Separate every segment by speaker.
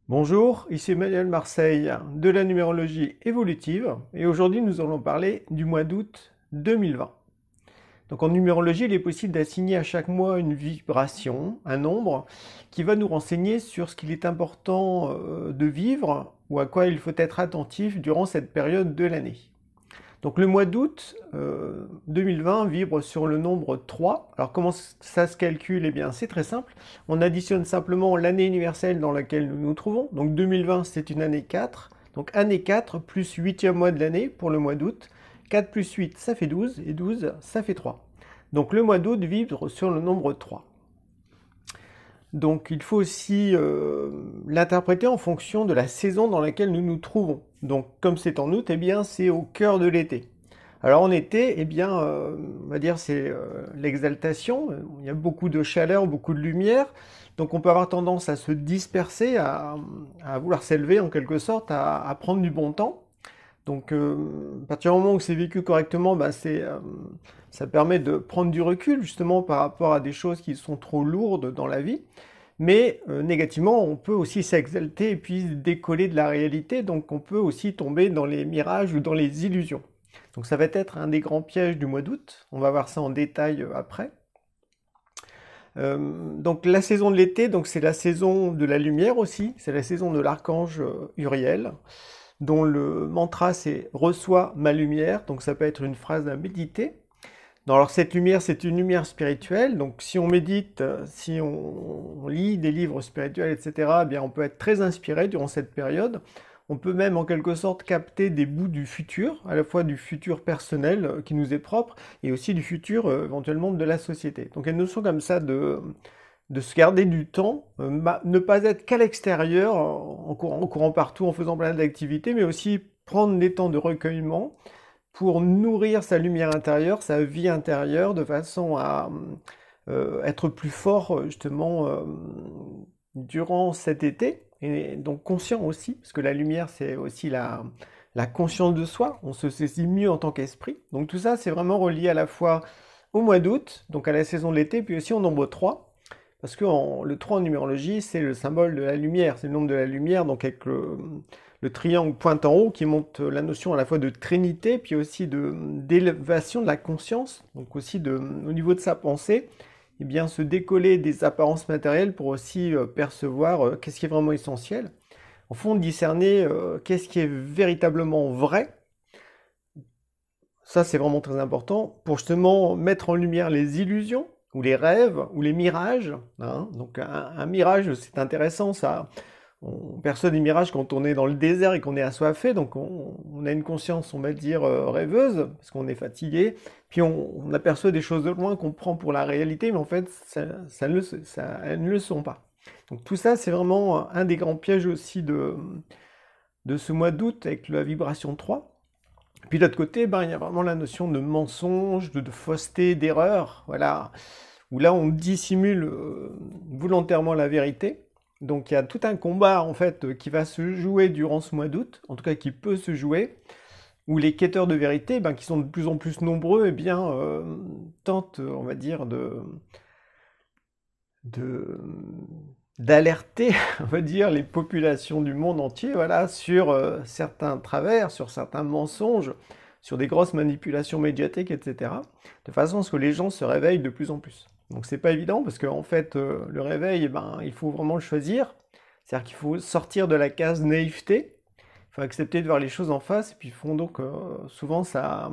Speaker 1: Bonjour, ici Emmanuel Marseille de la numérologie évolutive et aujourd'hui nous allons parler du mois d'août 2020. Donc en numérologie, il est possible d'assigner à chaque mois une vibration, un nombre, qui va nous renseigner sur ce qu'il est important de vivre ou à quoi il faut être attentif durant cette période de l'année. Donc le mois d'août 2020 vibre sur le nombre 3. Alors comment ça se calcule? Eh bien c'est très simple. On additionne simplement l'année universelle dans laquelle nous nous trouvons. Donc 2020 c'est une année 4. Donc année 4 plus 8e mois de l'année pour le mois d'août. 4 plus 8 ça fait 12 et 12 ça fait 3. Donc le mois d'août vibre sur le nombre 3. Donc il faut aussi l'interpréter en fonction de la saison dans laquelle nous nous trouvons. Donc comme c'est en août, eh bien c'est au cœur de l'été. Alors en été, eh bien, on va dire c'est l'exaltation, il y a beaucoup de chaleur, beaucoup de lumière, donc on peut avoir tendance à se disperser, à vouloir s'élever en quelque sorte, à prendre du bon temps. Donc à partir du moment où c'est vécu correctement, bah, ça permet de prendre du recul justement par rapport à des choses qui sont trop lourdes dans la vie. Mais négativement, on peut aussi s'exalter et puis décoller de la réalité, donc on peut aussi tomber dans les mirages ou dans les illusions. Donc ça va être un des grands pièges du mois d'août, on va voir ça en détail après. Donc la saison de l'été, donc c'est la saison de la lumière aussi, c'est la saison de l'archange Uriel, dont le mantra c'est « Reçois ma lumière », donc ça peut être une phrase à méditer. Alors cette lumière, c'est une lumière spirituelle, donc si on médite, si on lit des livres spirituels, etc., eh bien on peut être très inspiré durant cette période. On peut même en quelque sorte capter des bouts du futur, à la fois du futur personnel qui nous est propre, et aussi du futur éventuellement de la société. Donc il y a une notion comme ça de se garder du temps, ne pas être qu'à l'extérieur, en courant partout, en faisant plein d'activités, mais aussi prendre des temps de recueillement, pour nourrir sa lumière intérieure, sa vie intérieure, de façon à être plus fort justement durant cet été, et donc conscient aussi, parce que la lumière c'est aussi la conscience de soi, on se saisit mieux en tant qu'esprit. Donc tout ça c'est vraiment relié à la fois au mois d'août, donc à la saison de l'été, puis aussi au nombre 3, parce que le 3 en numérologie c'est le symbole de la lumière, c'est le nombre de la lumière, donc avec le triangle pointe en haut qui montre la notion à la fois de trinité, puis aussi d'élévation de la conscience, donc aussi au niveau de sa pensée, et bien se décoller des apparences matérielles pour aussi percevoir qu'est-ce qui est vraiment essentiel. Au fond, discerner qu'est-ce qui est véritablement vrai. Ça, c'est vraiment très important pour justement mettre en lumière les illusions, ou les rêves, ou les mirages. Hein. Donc un mirage, c'est intéressant, ça. On perçoit des mirages quand on est dans le désert et qu'on est assoiffé, donc on a une conscience, on va dire, rêveuse, parce qu'on est fatigué, puis on aperçoit des choses de loin qu'on prend pour la réalité, mais en fait, elles ne le sont pas. Donc tout ça, c'est vraiment un des grands pièges aussi de ce mois d'août, avec la vibration 3. Puis de l'autre côté, ben, il y a vraiment la notion de mensonge, de fausseté, d'erreur, voilà, où là, on dissimule volontairement la vérité. Donc il y a tout un combat en fait qui va se jouer durant ce mois d'août, en tout cas qui peut se jouer, où les quêteurs de vérité, ben, qui sont de plus en plus nombreux, eh bien, tentent, on va dire, d'alerter, on va dire, les populations du monde entier, voilà, sur certains travers, sur certains mensonges, sur des grosses manipulations médiatiques, etc., de façon à ce que les gens se réveillent de plus en plus. Donc c'est pas évident parce qu'en fait le réveil, eh ben, il faut vraiment le choisir. C'est-à-dire qu'il faut sortir de la case naïveté, il faut accepter de voir les choses en face, et puis font donc souvent ça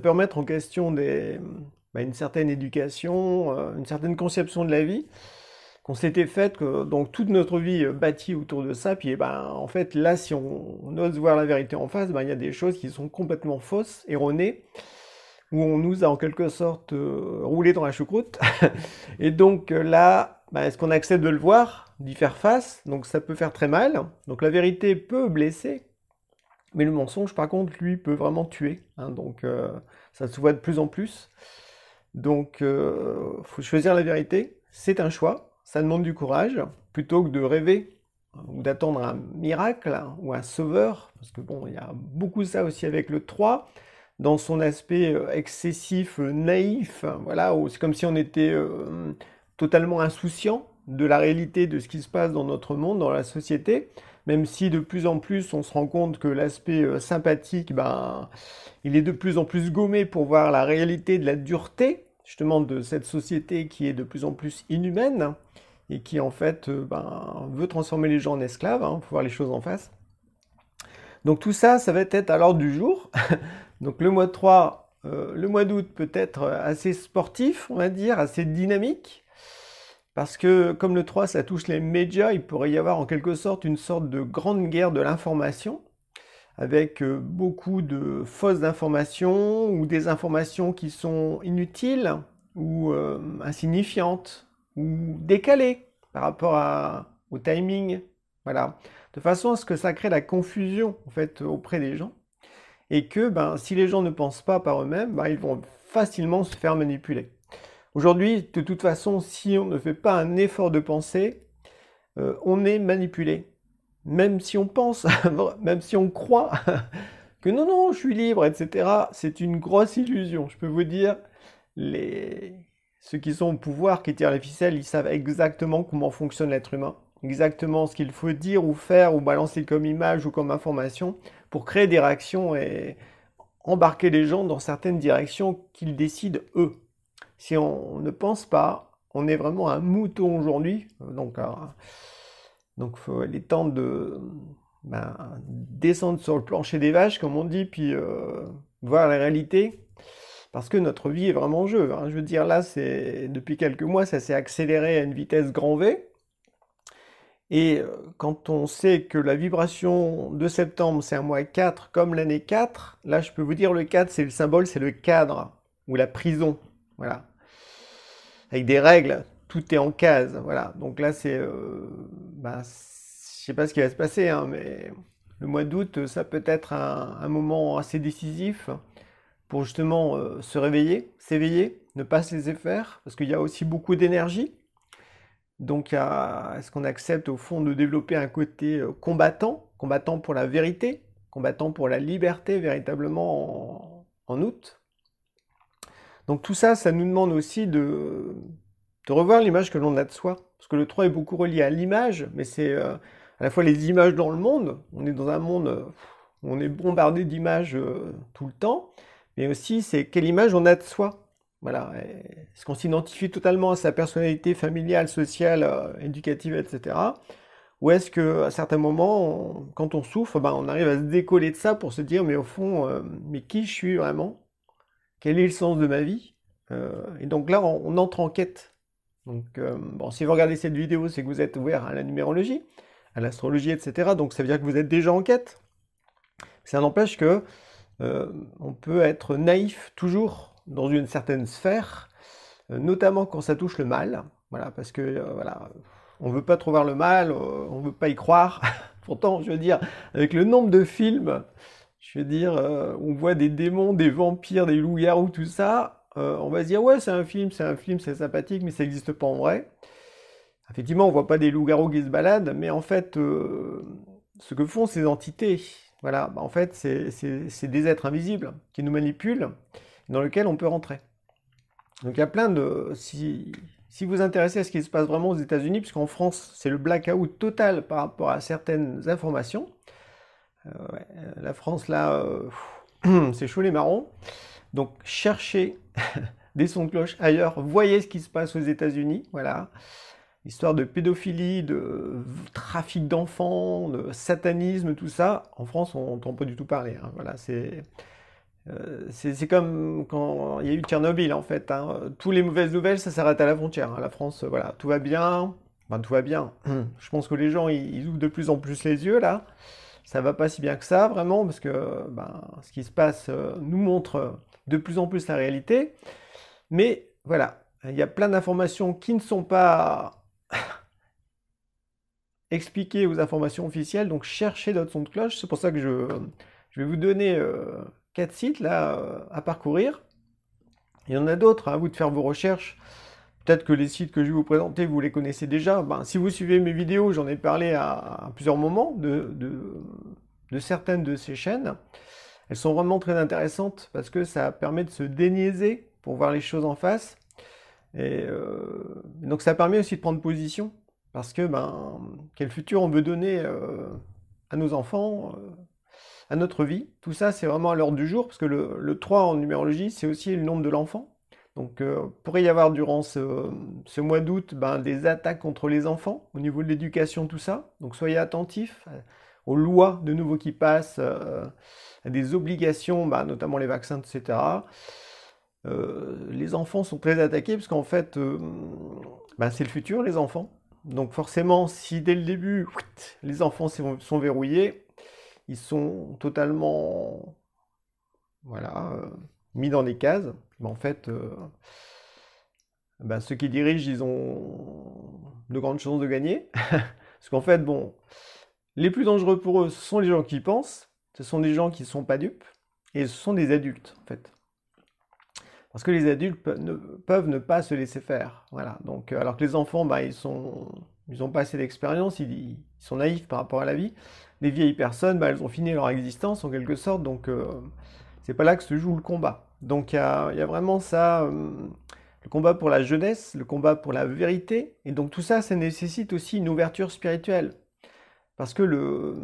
Speaker 1: peut remettre en question une certaine éducation, une certaine conception de la vie, qu'on s'était faite, donc toute notre vie bâtie autour de ça, puis eh ben, en fait là si on ose voir la vérité en face, ben, il y a des choses qui sont complètement fausses, erronées, où on nous a en quelque sorte roulé dans la choucroute. Et donc là, bah, est-ce qu'on accepte de le voir, d'y faire face? Donc ça peut faire très mal. Donc la vérité peut blesser, mais le mensonge, par contre, lui, peut vraiment tuer. Hein. Donc ça se voit de plus en plus. Donc faut choisir la vérité. C'est un choix. Ça demande du courage, plutôt que de rêver ou d'attendre un miracle hein, ou un sauveur. Parce que bon, il y a beaucoup ça aussi avec le 3 dans son aspect excessif, naïf, voilà, c'est comme si on était totalement insouciant, de la réalité de ce qui se passe dans notre monde, dans la société, même si de plus en plus on se rend compte que l'aspect sympathique, ben, il est de plus en plus gommé pour voir la réalité de la dureté, justement de cette société qui est de plus en plus inhumaine et qui en fait ben, veut transformer les gens en esclaves, hein, faut voir les choses en face. Donc tout ça, ça va être à l'ordre du jour. Donc le mois de 3, le mois d'août peut être assez sportif, on va dire, assez dynamique. Parce que comme le 3, ça touche les médias, il pourrait y avoir en quelque sorte une sorte de grande guerre de l'information, avec beaucoup de fausses informations ou des informations qui sont inutiles ou insignifiantes ou décalées par rapport au timing. Voilà. De façon à ce que ça crée la confusion en fait auprès des gens et que ben, si les gens ne pensent pas par eux-mêmes, ben, ils vont facilement se faire manipuler. Aujourd'hui, de toute façon, si on ne fait pas un effort de pensée, on est manipulé. Même si on pense, même si on croit que non, non, je suis libre, etc., c'est une grosse illusion. Je peux vous dire, ceux qui sont au pouvoir, qui tirent les ficelles, ils savent exactement comment fonctionne l'être humain, exactement ce qu'il faut dire ou faire ou balancer comme image ou comme information pour créer des réactions et embarquer les gens dans certaines directions qu'ils décident eux. Si on ne pense pas, on est vraiment un mouton aujourd'hui, donc il est temps de descendre sur le plancher des vaches, comme on dit, puis voir la réalité, parce que notre vie est vraiment en jeu, hein. Je veux dire, là, depuis quelques mois, ça s'est accéléré à une vitesse grand V, et quand on sait que la vibration de septembre, c'est un mois 4, comme l'année 4, là, je peux vous dire, le 4, c'est le symbole, c'est le cadre, ou la prison, voilà. Avec des règles, tout est en case, voilà. Donc là, je sais pas ce qui va se passer, hein, mais le mois d'août, ça peut être un moment assez décisif pour justement se réveiller, s'éveiller, ne pas se laisser faire, parce qu'il y a aussi beaucoup d'énergie. Donc, est-ce qu'on accepte au fond de développer un côté combattant, combattant pour la vérité, combattant pour la liberté véritablement en août? Donc tout ça, ça nous demande aussi de revoir l'image que l'on a de soi. Parce que le 3 est beaucoup relié à l'image, mais c'est à la fois les images dans le monde. On est dans un monde où on est bombardé d'images tout le temps, mais aussi c'est quelle image on a de soi. Voilà. Est-ce qu'on s'identifie totalement à sa personnalité familiale, sociale, éducative, etc. Ou est-ce qu'à certains moments, quand on souffre, ben, on arrive à se décoller de ça pour se dire, mais au fond, mais qui je suis vraiment? Quel est le sens de ma vie? Et donc là, on entre en quête. Donc, bon, si vous regardez cette vidéo, c'est que vous êtes ouvert à la numérologie, à l'astrologie, etc. Donc ça veut dire que vous êtes déjà en quête. Ça n'empêche que on peut être naïf toujours dans une certaine sphère, notamment quand ça touche le mal. Voilà, parce que voilà, on veut pas trop voir le mal, on veut pas y croire. Pourtant, je veux dire, avec le nombre de films, je veux dire, on voit des démons, des vampires, des loups-garous, tout ça, on va se dire, ouais, c'est un film, c'est sympathique, mais ça n'existe pas en vrai. Effectivement, on voit pas des loups-garous qui se baladent, mais en fait, ce que font ces entités, voilà, en fait, c'est des êtres invisibles qui nous manipulent, dans lesquels on peut rentrer. Donc il y a plein de... Si vous vous intéressez à ce qui se passe vraiment aux États-Unis, puisqu'en France, c'est le blackout total par rapport à certaines informations. Ouais, la France, là, c'est chaud les marrons. Donc cherchez des sons de cloche ailleurs, voyez ce qui se passe aux États-Unis, voilà. Histoire de pédophilie, de trafic d'enfants, de satanisme, tout ça. En France, on n'entend pas du tout parler, hein. Voilà, c'est comme quand il y a eu Tchernobyl, en fait, hein. Toutes les mauvaises nouvelles, ça s'arrête à la frontière, hein. La France, voilà, tout va bien. Enfin, tout va bien. Je pense que les gens, ils ouvrent de plus en plus les yeux, là. Ça va pas si bien que ça, vraiment, parce que ce qui se passe nous montre de plus en plus la réalité. Mais voilà, il y a plein d'informations qui ne sont pas expliquées aux informations officielles, donc cherchez d'autres sons de cloche. C'est pour ça que je vais vous donner 4 sites là à parcourir. Il y en a d'autres, à vous de faire vos recherches. Peut-être que les sites que je vais vous présenter, vous les connaissez déjà. Si vous suivez mes vidéos, j'en ai parlé à plusieurs moments de certaines de ces chaînes. Elles sont vraiment très intéressantes parce que ça permet de se déniaiser pour voir les choses en face. Et donc ça permet aussi de prendre position Parce que, ben, quel futur on veut donner à nos enfants, à notre vie. Tout ça, c'est vraiment à l'ordre du jour, parce que le 3 en numérologie, c'est aussi le nombre de l'enfant. Donc, pourrait y avoir durant ce mois d'août ben, des attaques contre les enfants, au niveau de l'éducation, tout ça. Donc, soyez attentifs aux lois de nouveau qui passent, à des obligations, ben, notamment les vaccins, etc. Les enfants sont très attaqués, parce qu'en fait, ben, c'est le futur, les enfants. Donc forcément, si dès le début, les enfants sont verrouillés, ils sont totalement voilà, mis dans des cases, mais en fait, ben, ceux qui dirigent, ils ont de grandes chances de gagner. Parce qu'en fait, bon, les plus dangereux pour eux, ce sont les gens qui pensent, ce sont des gens qui ne sont pas dupes, et ce sont des adultes, en fait. Parce que les adultes peuvent ne pas se laisser faire. Voilà. Donc, alors que les enfants, bah, ils ont pas assez d'expérience, ils sont naïfs par rapport à la vie. Les vieilles personnes, bah, elles ont fini leur existence en quelque sorte, donc c'est pas là que se joue le combat. Donc il y a vraiment ça, le combat pour la jeunesse, le combat pour la vérité, et donc tout ça, ça nécessite aussi une ouverture spirituelle. Parce que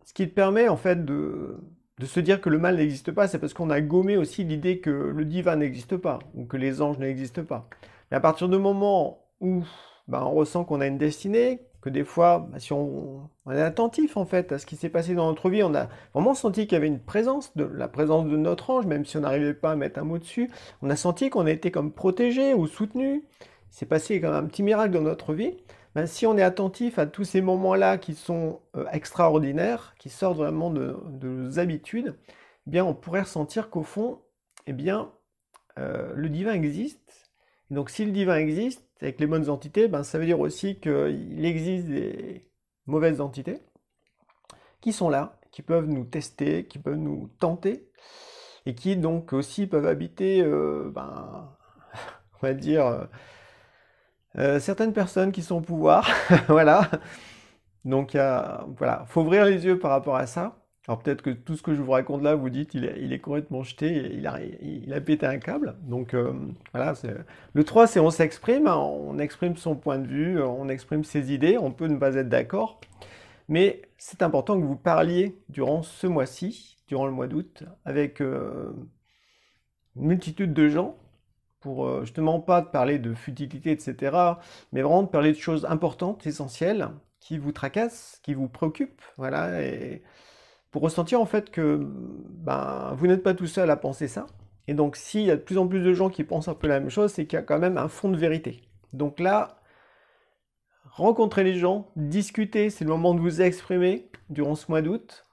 Speaker 1: ce qui te permet en fait de se dire que le mal n'existe pas, c'est parce qu'on a gommé aussi l'idée que le divin n'existe pas, ou que les anges n'existent pas. Mais à partir du moment où ben, on ressent qu'on a une destinée, que des fois, ben, si on est attentif en fait à ce qui s'est passé dans notre vie, on a vraiment senti qu'il y avait une présence, la présence de notre ange, même si on n'arrivait pas à mettre un mot dessus, on a senti qu'on a été comme protégé ou soutenu. Il s'est passé comme un petit miracle dans notre vie. Ben, si on est attentif à tous ces moments-là qui sont extraordinaires, qui sortent vraiment de nos habitudes, eh bien, on pourrait ressentir qu'au fond, eh bien, le divin existe. Et donc, si le divin existe, avec les bonnes entités, ben, ça veut dire aussi qu'il existe des mauvaises entités qui sont là, qui peuvent nous tester, qui peuvent nous tenter, et qui donc aussi peuvent habiter, ben, on va dire, certaines personnes qui sont au pouvoir, voilà. Donc, voilà, faut ouvrir les yeux par rapport à ça. Alors peut-être que tout ce que je vous raconte là, vous dites, il est complètement jeté, il a pété un câble. Donc voilà, le 3, c'est on s'exprime, hein, on exprime son point de vue, on exprime ses idées, on peut ne pas être d'accord. Mais c'est important que vous parliez durant ce mois-ci, durant le mois d'août, avec une multitude de gens, pour justement pas de parler de futilité, etc., mais vraiment de parler de choses importantes, essentielles, qui vous tracassent, qui vous préoccupent, voilà, et pour ressentir en fait que ben, vous n'êtes pas tout seul à penser ça. Et donc s'il y a de plus en plus de gens qui pensent un peu la même chose, c'est qu'il y a quand même un fond de vérité. Donc là, rencontrez les gens, discutez, c'est le moment de vous exprimer durant ce mois d'août.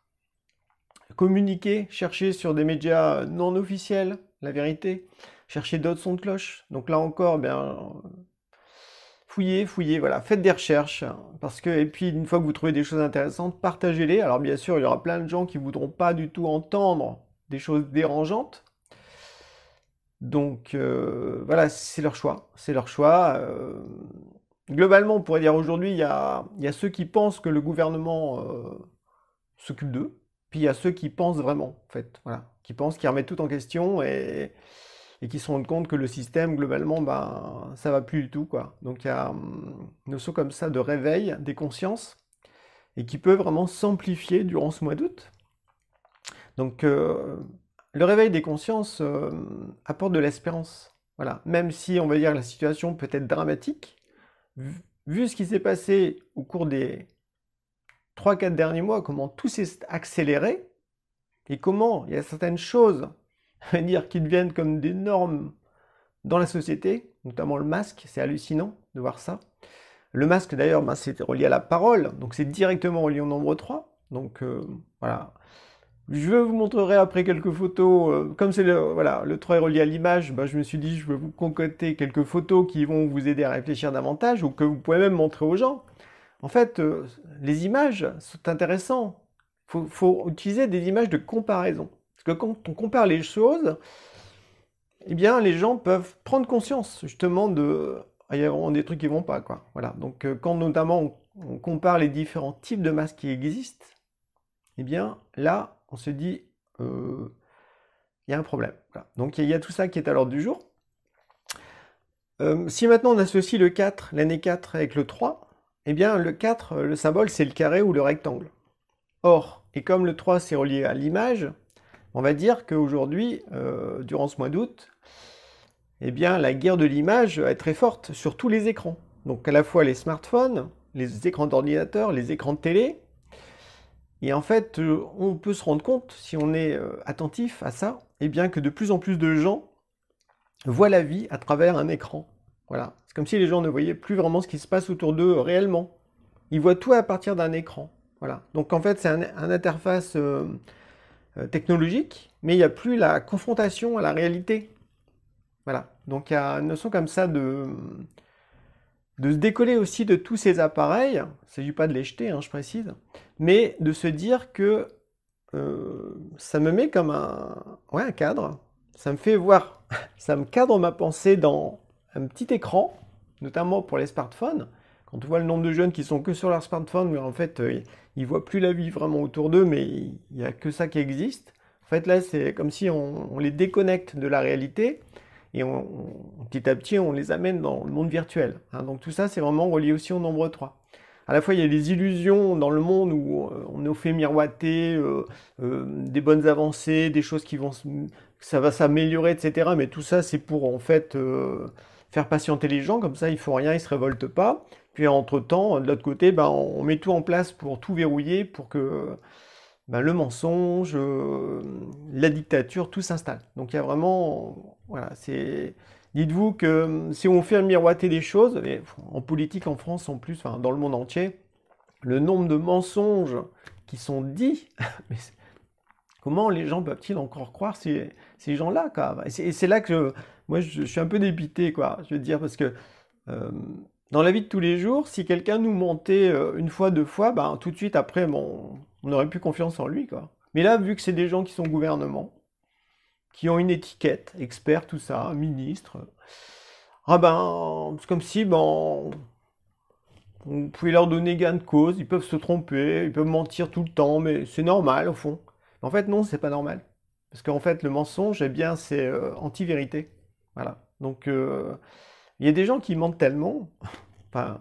Speaker 1: Communiquez, cherchez sur des médias non officiels la vérité, cherchez d'autres sons de cloche. Donc là encore, bien, fouillez, voilà, faites des recherches, parce que, et puis une fois que vous trouvez des choses intéressantes, partagez-les. Alors bien sûr, il y aura plein de gens qui voudront pas du tout entendre des choses dérangeantes. Donc voilà, c'est leur choix, c'est leur choix. Globalement, on pourrait dire aujourd'hui, il y a ceux qui pensent que le gouvernement s'occupe d'eux, puis il y a ceux qui pensent vraiment, en fait, voilà, qui pensent, qui remettent tout en question et qui se rendent compte que le système, globalement, ben, ça va plus du tout, quoi. Donc il y a une notion comme ça de réveil des consciences, et qui peut vraiment s'amplifier durant ce mois d'août. Donc le réveil des consciences apporte de l'espérance. Voilà. Même si, on va dire, la situation peut être dramatique, vu ce qui s'est passé au cours des 3-4 derniers mois, comment tout s'est accéléré, et comment il y a certaines choses dire, qui deviennent comme des normes dans la société, notamment le masque, c'est hallucinant de voir ça. Le masque d'ailleurs, ben, c'est relié à la parole, donc c'est directement relié au nombre 3. Donc voilà. Je vous montrerai après quelques photos, comme c'est voilà, le 3 est relié à l'image, ben, je me suis dit je vais vous concocter quelques photos qui vont vous aider à réfléchir davantage, ou que vous pouvez même montrer aux gens. En fait, les images sont intéressantes. Faut utiliser des images de comparaison. Parce que quand on compare les choses, eh bien, les gens peuvent prendre conscience, justement, il y a vraiment des trucs qui vont pas, quoi. Voilà. Donc, quand notamment on compare les différents types de masques qui existent, eh bien, là, on se dit, il y a un problème. Voilà. Donc, il y a tout ça qui est à l'ordre du jour. Si maintenant on associe le 4, l'année 4 avec le 3, eh bien le 4, le symbole, c'est le carré ou le rectangle. Or, et comme le 3, c'est relié à l'image, on va dire qu'aujourd'hui, durant ce mois d'août, eh bien la guerre de l'image est très forte sur tous les écrans. Donc à la fois les smartphones, les écrans d'ordinateur, les écrans de télé. Et en fait, on peut se rendre compte, si on est attentif à ça, eh bien que de plus en plus de gens voient la vie à travers un écran. Voilà. C'est comme si les gens ne voyaient plus vraiment ce qui se passe autour d'eux réellement. Ils voient tout à partir d'un écran. Voilà. Donc en fait, c'est un interface technologique, mais il n'y a plus la confrontation à la réalité. Voilà. Donc il y a une notion comme ça de se décoller aussi de tous ces appareils. Il ne s'agit pas de les jeter, hein, je précise, mais de se dire que ça me met comme un cadre. Ça me fait voir, ça me cadre ma pensée dans un petit écran, notamment pour les smartphones. Quand on voit le nombre de jeunes qui sont que sur leur smartphone, mais en fait, ils voient plus la vie vraiment autour d'eux, mais il n'y a que ça qui existe. En fait, là, c'est comme si on les déconnecte de la réalité et petit à petit, on les amène dans le monde virtuel. Hein. Donc tout ça, c'est vraiment relié aussi au nombre 3. À la fois, il y a des illusions dans le monde où on nous fait miroiter des bonnes avancées, des choses qui vont, ça va s'améliorer, etc. Mais tout ça, c'est pour en fait faire patienter les gens. Comme ça, ils font rien, ils se révoltent pas. Puis entre-temps, de l'autre côté, ben, on met tout en place pour tout verrouiller, pour que ben, le mensonge, la dictature, tout s'installe. Donc il y a vraiment, voilà, c'est. Dites-vous que si on fait miroiter des choses, et en politique en France en plus, enfin dans le monde entier, le nombre de mensonges qui sont dits, mais comment les gens peuvent-ils encore croire ces gens-là, quoi? Et c'est là que moi je suis un peu dépité, quoi. Je veux dire, parce que dans la vie de tous les jours, si quelqu'un nous mentait une fois, deux fois, ben, tout de suite après, bon, on n'aurait plus confiance en lui, quoi. Mais là, vu que c'est des gens qui sont au gouvernement, qui ont une étiquette, expert, tout ça, ministre. Ah ben, c'est comme si ben, on pouvait leur donner gain de cause, ils peuvent se tromper, ils peuvent mentir tout le temps, mais c'est normal au fond. En fait, non, c'est pas normal. Parce qu'en fait, le mensonge, eh bien, c'est anti-vérité. Voilà. Donc, il y a des gens qui mentent tellement, enfin,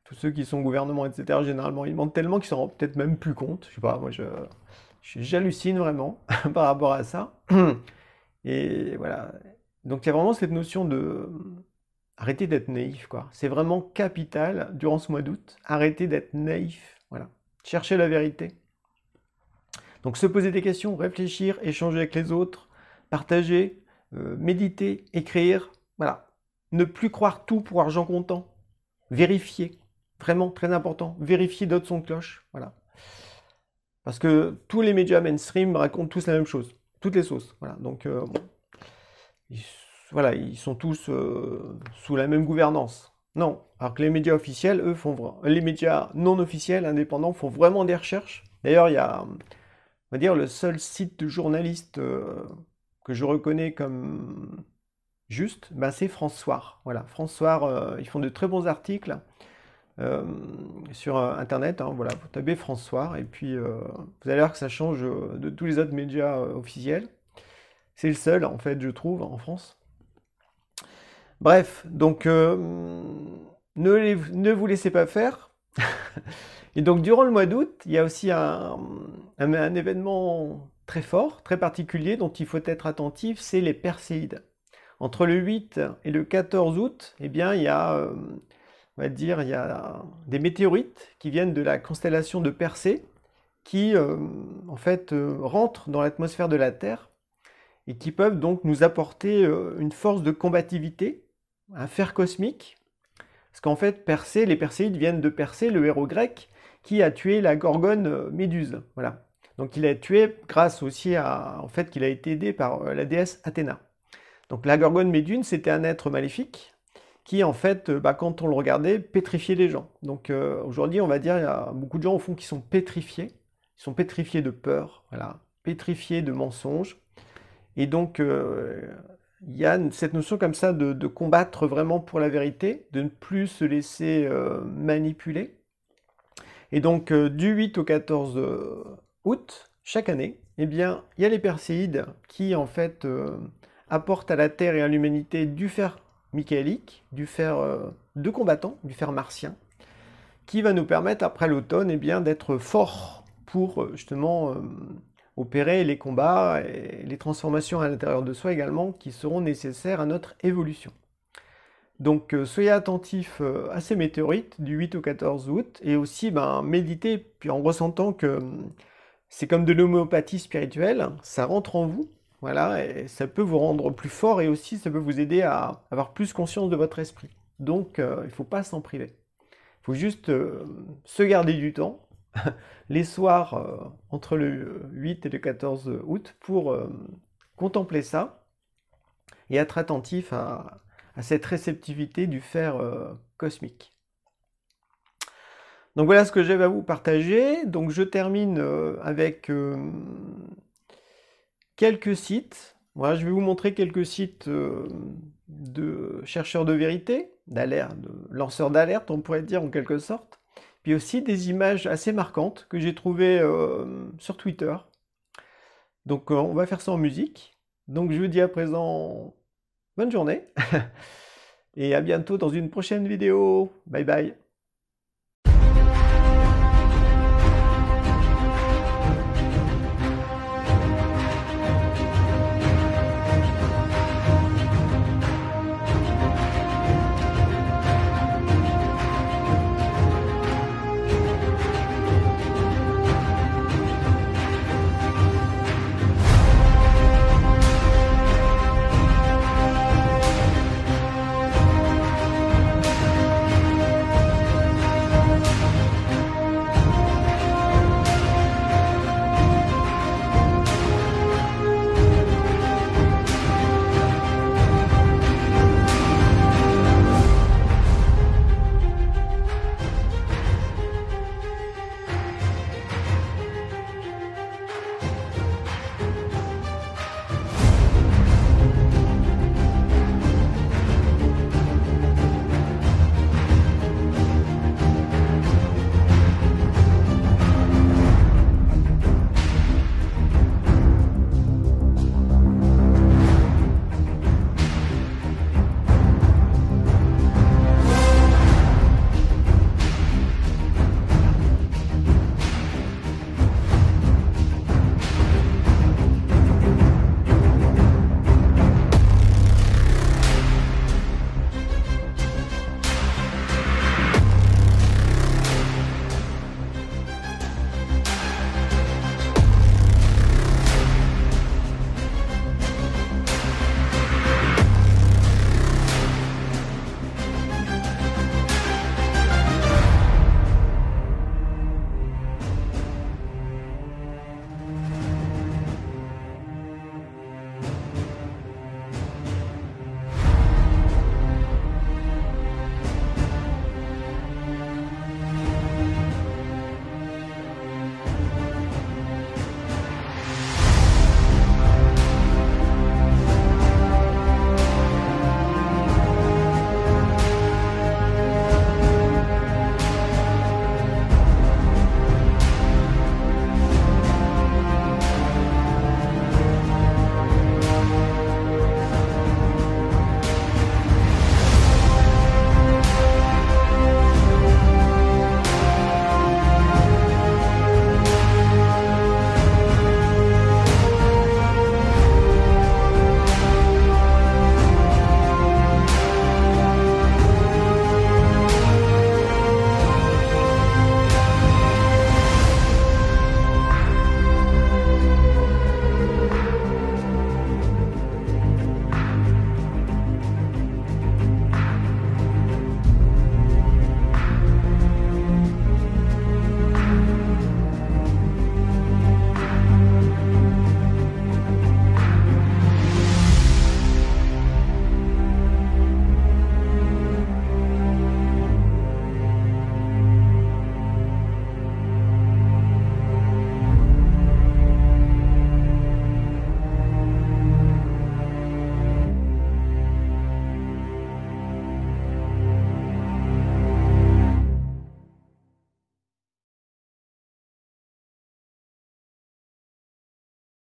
Speaker 1: tous ceux qui sont au gouvernement, etc., généralement, ils mentent tellement qu'ils s'en rendent peut-être même plus compte. Je sais pas, moi, j'hallucine vraiment par rapport à ça. Et voilà. Donc il y a vraiment cette notion de arrêter d'être naïf, quoi. C'est vraiment capital durant ce mois d'août. Arrêter d'être naïf. Voilà. Chercher la vérité. Donc se poser des questions, réfléchir, échanger avec les autres, partager, méditer, écrire. Voilà. Ne plus croire tout pour argent comptant. Vérifier. Vraiment très important. Vérifier d'autres sons de cloche. Voilà. Parce que tous les médias mainstream racontent tous la même chose. Toutes les sauces. Voilà. Donc, voilà, ils sont tous sous la même gouvernance. Non. Alors que les médias officiels, eux, les médias non officiels, indépendants, font vraiment des recherches. D'ailleurs, il y a, on va dire, le seul site de journaliste que je reconnais comme juste, ben, c'est France Soir. Voilà, France Soir, ils font de très bons articles sur Internet. Hein, voilà, vous tapez France Soir et puis vous allez voir que ça change de tous les autres médias officiels. C'est le seul, en fait, je trouve, en France. Bref, donc ne vous laissez pas faire. Et donc, durant le mois d'août, il y a aussi un événement très fort, très particulier, dont il faut être attentif, c'est les Perséides. Entre le 8 et le 14 août, eh bien, il y a, on va dire, il y a des météorites qui viennent de la constellation de Persée, qui, en fait, rentrent dans l'atmosphère de la Terre et qui peuvent donc nous apporter une force de combativité, un fer cosmique. Parce qu'en fait, Persée, les Perséides viennent de Persée, le héros grec, qui a tué la gorgone Méduse. Voilà. Donc il a tué grâce aussi à, en fait, qu'il a été aidé par la déesse Athéna. Donc la gorgone Méduse, c'était un être maléfique qui, en fait, quand on le regardait, pétrifiait les gens. Donc aujourd'hui, on va dire, il y a beaucoup de gens au fond qui sont pétrifiés. Ils sont pétrifiés de peur, voilà, pétrifiés de mensonges. Et donc, il y a cette notion comme ça de combattre vraiment pour la vérité, de ne plus se laisser manipuler. Et donc, du 8 au 14 août, chaque année, eh bien, il y a les Perséides qui, en fait, apportent à la Terre et à l'humanité du fer michaélique, du fer de combattant, du fer martien, qui va nous permettre après l'automne d'être forts pour justement opérer les combats et les transformations à l'intérieur de soi également qui seront nécessaires à notre évolution. Donc soyez attentifs à ces météorites du 8 au 14 août et aussi méditez puis en ressentant que c'est comme de l'homéopathie spirituelle, ça rentre en vous, voilà, et ça peut vous rendre plus fort et aussi ça peut vous aider à avoir plus conscience de votre esprit. Donc il ne faut pas s'en priver. Il faut juste se garder du temps, les soirs entre le 8 et le 14 août pour contempler ça et être attentif à cette réceptivité du fer cosmique. Donc voilà ce que j'avais à vous partager. Donc je termine avec quelques sites. Voilà, je vais vous montrer quelques sites de chercheurs de vérité, d'alerte, de lanceurs d'alerte, on pourrait dire en quelque sorte. Puis aussi des images assez marquantes que j'ai trouvées sur Twitter. Donc on va faire ça en musique. Donc je vous dis à présent, bonne journée. Et à bientôt dans une prochaine vidéo. Bye bye.